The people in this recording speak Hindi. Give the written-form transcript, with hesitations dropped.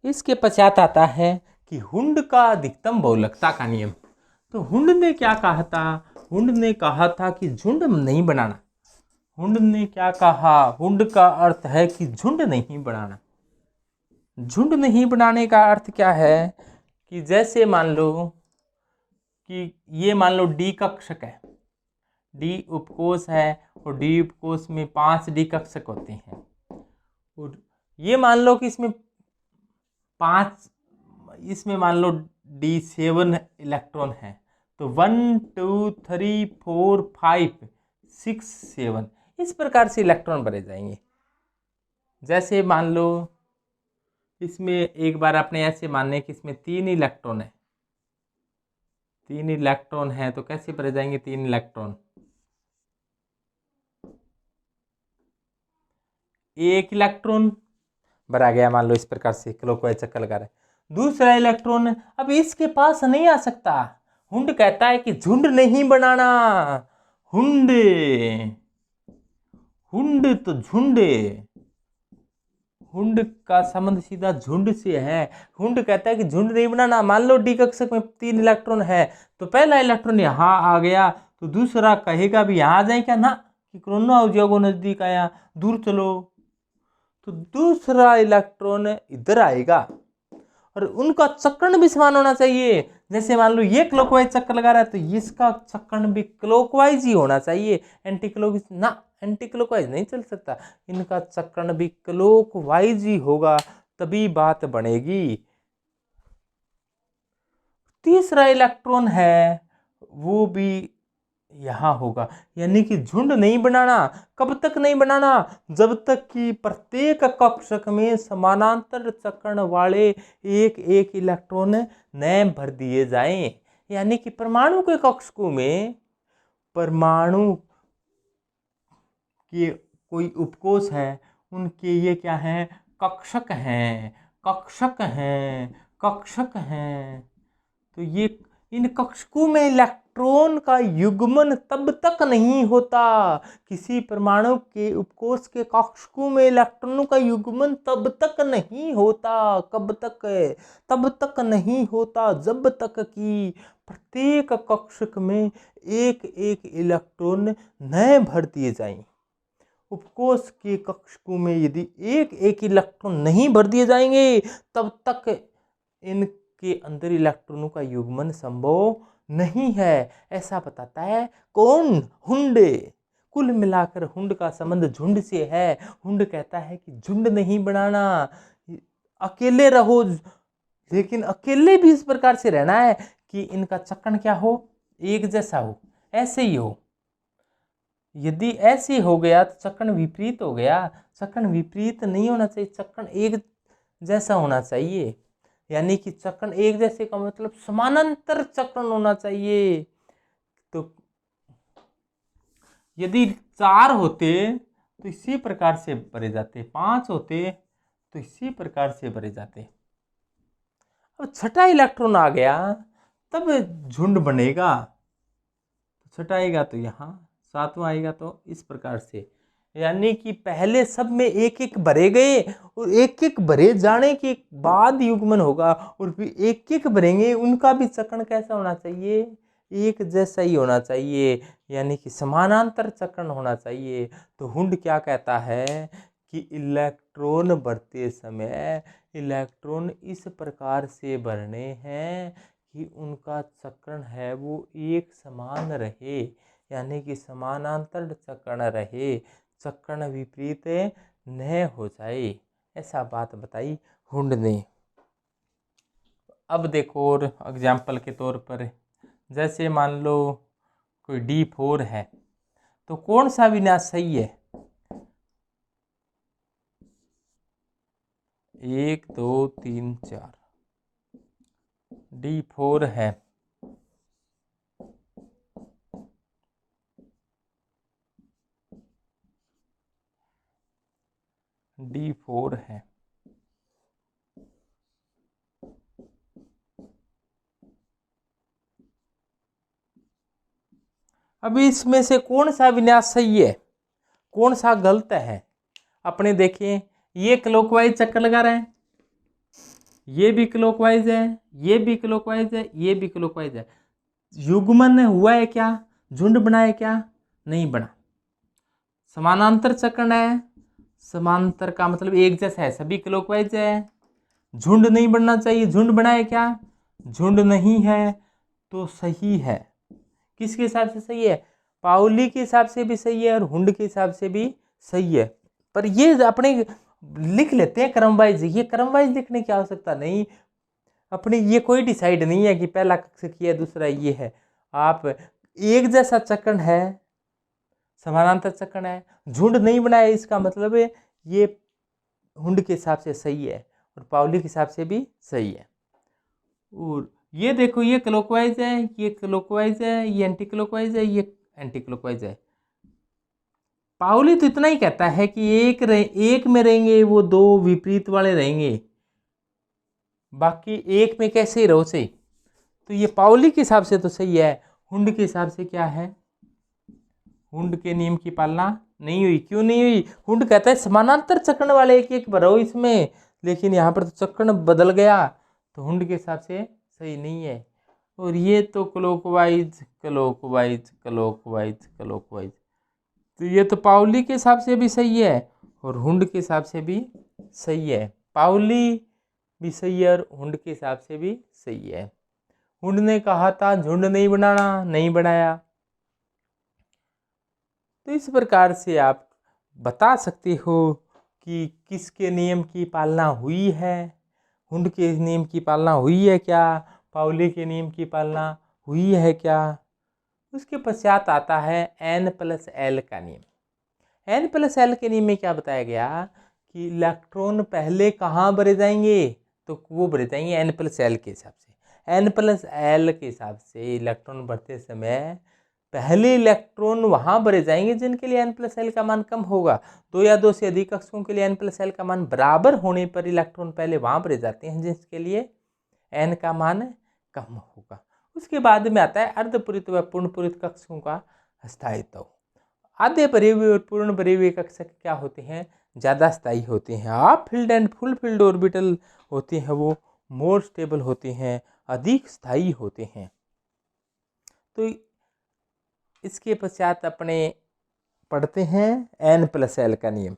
इसके पश्चात आता है कि हुंड का अधिकतम बहुलकता का नियम। तो हुंड ने क्या कहा था? हुंड ने कहा था कि झुंड नहीं बनाना। हुंड ने क्या कहा? हुंड का अर्थ है कि झुंड नहीं बनाना। झुंड नहीं बनाने का अर्थ क्या है कि जैसे मान लो कि ये मान लो डी कक्षक है, डी उपकोष है और डी उपकोष में 5 डी कक्षक होते हैं। और ये मान लो कि इसमें मान लो D7 इलेक्ट्रॉन है। तो 1 2 3 4 5 6 7 इस प्रकार से इलेक्ट्रॉन भरे जाएंगे। जैसे मान लो इसमें एक बार अपने ऐसे मानने कि इसमें 3 इलेक्ट्रॉन है, 3 इलेक्ट्रॉन है, तो कैसे भरे जाएंगे 3 इलेक्ट्रॉन? एक इलेक्ट्रॉन भरा गया, मान लो इस प्रकार से क्लॉकवाइज चक्कर लगा रहा है। दूसरा इलेक्ट्रॉन अब इसके पास नहीं आ सकता। हुंड कहता है कि झुंड नहीं बनाना। हुंड तो झुंड, हुंड का संबंध सीधा झुंड से है। हुंड कहता है कि झुंड नहीं बनाना। मान लो डी कक्षक में 3 इलेक्ट्रॉन है, तो पहला इलेक्ट्रॉन यहाँ आ गया, तो दूसरा कहेगा भी यहाँ आ जाए क्या? ना, कि कोरोना हो जाओगे नजदीक आया, दूर चलो। तो दूसरा इलेक्ट्रॉन इधर आएगा और उनका चक्रण भी समान होना चाहिए। जैसे मान लो ये क्लॉकवाइज चक्कर लगा रहा है, तो इसका चक्रण भी क्लॉकवाइज ही होना चाहिए। एंटी क्लॉकवाइज ना, एंटी क्लॉकवाइज नहीं चल सकता, इनका चक्रण भी क्लॉकवाइज ही होगा, तभी बात बनेगी। तीसरा इलेक्ट्रॉन है वो भी यहाँ होगा, यानी कि झुंड नहीं बनाना। कब तक नहीं बनाना? जब तक कि प्रत्येक कक्षक में समानांतर चक्रण वाले एक एक इलेक्ट्रॉन न भर दिए जाएं। यानी कि परमाणु के कक्षकों में परमाणु के कोई उपकोष है, उनके ये क्या हैं? कक्षक हैं, कक्षक हैं, कक्षक हैं। तो ये इन कक्षकों में इलेक्ट्रॉन का युग्मन तब तक नहीं होता। किसी परमाणु के उपकोष के कक्षकों में इलेक्ट्रॉनों का युग्मन तब तक नहीं होता। कब तक? तब तक नहीं होता जब तक कि प्रत्येक कक्षक में एक एक इलेक्ट्रॉन नए भर दिए जाएं। उपकोष के कक्षकों में यदि एक एक इलेक्ट्रॉन नहीं भर दिए जाएंगे, तब तक इनके अंदर इलेक्ट्रॉनों का युग्मन संभव नहीं है। ऐसा बताता है कौन? हुंड। कुल मिलाकर हुंड का संबंध झुंड से है। हुंड कहता है कि झुंड नहीं बनाना, अकेले रहो, लेकिन अकेले भी इस प्रकार से रहना है कि इनका चक्रण क्या हो? एक जैसा हो, ऐसे ही हो। यदि ऐसे हो गया तो चक्रण विपरीत हो गया। चक्रण विपरीत नहीं होना चाहिए, चक्रण एक जैसा होना चाहिए। यानी कि चक्रण एक जैसे का मतलब समानांतर चक्रण होना चाहिए। तो यदि 4 होते तो इसी प्रकार से भरे जाते, 5 होते तो इसी प्रकार से भरे जाते। अब छठा इलेक्ट्रॉन आ गया तब झुंड बनेगा। छठा आएगा तो यहाँ, 7वां आएगा तो इस प्रकार से। यानी कि पहले सब में एक एक भरे गए और एक एक भरे जाने के बाद युग्मन होगा, और फिर एक एक भरेंगे, उनका भी चक्रण कैसा होना चाहिए? एक जैसा ही होना चाहिए, यानी कि समानांतर चक्रण होना चाहिए। तो हुंड क्या कहता है कि इलेक्ट्रॉन भरते समय इलेक्ट्रॉन इस प्रकार से भरने हैं कि उनका चक्रण है वो एक समान रहे, यानी कि समानांतर चक्रण रहे, चक्रण विपरीत न हो जाए। ऐसा बात बताई हुंड ने। अब देखो और एग्जाम्पल के तौर पर, जैसे मान लो कोई D4 है, तो कौन सा विन्यास सही है? 1 2 3 4 D4 है। D4 है। अब इसमें से कौन सा विन्यास सही है, कौन सा गलत है? अपने देखें, ये क्लॉकवाइज चक्कर लगा रहे हैं, ये भी क्लॉकवाइज है, ये भी क्लॉकवाइज है, ये भी क्लॉकवाइज है। युग्मन हुआ है क्या, झुंड बना है क्या, नहीं बना। समानांतर चक्रण है, समांतर का मतलब एक जैसा है, सभी क्लॉकवाइज है। झुंड नहीं बनना चाहिए, झुंड बना है क्या, झुंड नहीं है, तो सही है। किसके हिसाब से सही है, पाउली के हिसाब से भी सही है और हुंड के हिसाब से भी सही है। पर ये अपने लिख लेते हैं क्रम वाइज, ये क्रम वाइज लिखने की आवश्यकता नहीं। अपने ये कोई डिसाइड नहीं है कि पहला कक्षक है दूसरा ये है। आप एक जैसा चक्रण है, समानांतर चक्रण है, झुंड नहीं बनाया, इसका मतलब है ये हुंड के हिसाब से सही है और पाउली के हिसाब से भी सही है। और ये देखो, ये क्लॉकवाइज है, ये क्लॉकवाइज है, ये एंटी क्लॉकवाइज है, ये एंटी क्लॉकवाइज है। पाउली तो इतना ही कहता है कि एक में रहेंगे वो दो विपरीत वाले रहेंगे, बाकी एक में कैसे रहो सही। तो ये पाउली के हिसाब से तो सही है, हुंड के हिसाब से क्या है, हुंड के नियम की पालना नहीं हुई। क्यों नहीं हुई, हुंड कहता है समानांतर चक्रण वाले एक एक भरो इसमें, लेकिन यहाँ पर तो चक्रण बदल गया, तो हुंड के हिसाब से सही नहीं है। और ये तो क्लॉकवाइज क्लॉकवाइज क्लॉकवाइज क्लॉकवाइज, तो ये तो पाउली के हिसाब से भी सही है और हुंड के हिसाब से भी सही है। पाउली भी सही है और हुंड के हिसाब से भी सही है। हुंड ने कहा था झुंड नहीं बनाना, नहीं बनाया। तो इस प्रकार से आप बता सकते हो कि किसके नियम की पालना हुई है, हुंड के नियम की पालना हुई है क्या, पाउली के नियम की पालना हुई है क्या। उसके पश्चात आता है N+L का नियम। N+L के नियम में क्या बताया गया कि इलेक्ट्रॉन पहले कहाँ भरे जाएंगे, तो वो भरे जाएंगे N+L के हिसाब से। N+L के हिसाब से इलेक्ट्रॉन भरते समय पहले इलेक्ट्रॉन वहाँ भरे जाएंगे जिनके लिए N+L का मान कम होगा। दो या दो से अधिक कक्षकों के लिए N+L का मान बराबर होने पर इलेक्ट्रॉन पहले वहाँ भरे जाते हैं जिसके लिए N का मान कम होगा। उसके बाद में आता है अर्धपूरित व पूर्णपूरित कक्षकों का स्थायित्व। आधे भरे हुए और पूर्ण भरे हुए कक्षक क्या होते हैं, ज़्यादा स्थायी होते हैं। Half field and full filled orbital होते हैं वो मोर स्टेबल होते हैं, अधिक स्थायी होते हैं। तो इसके पश्चात अपने पढ़ते हैं N+L का नियम।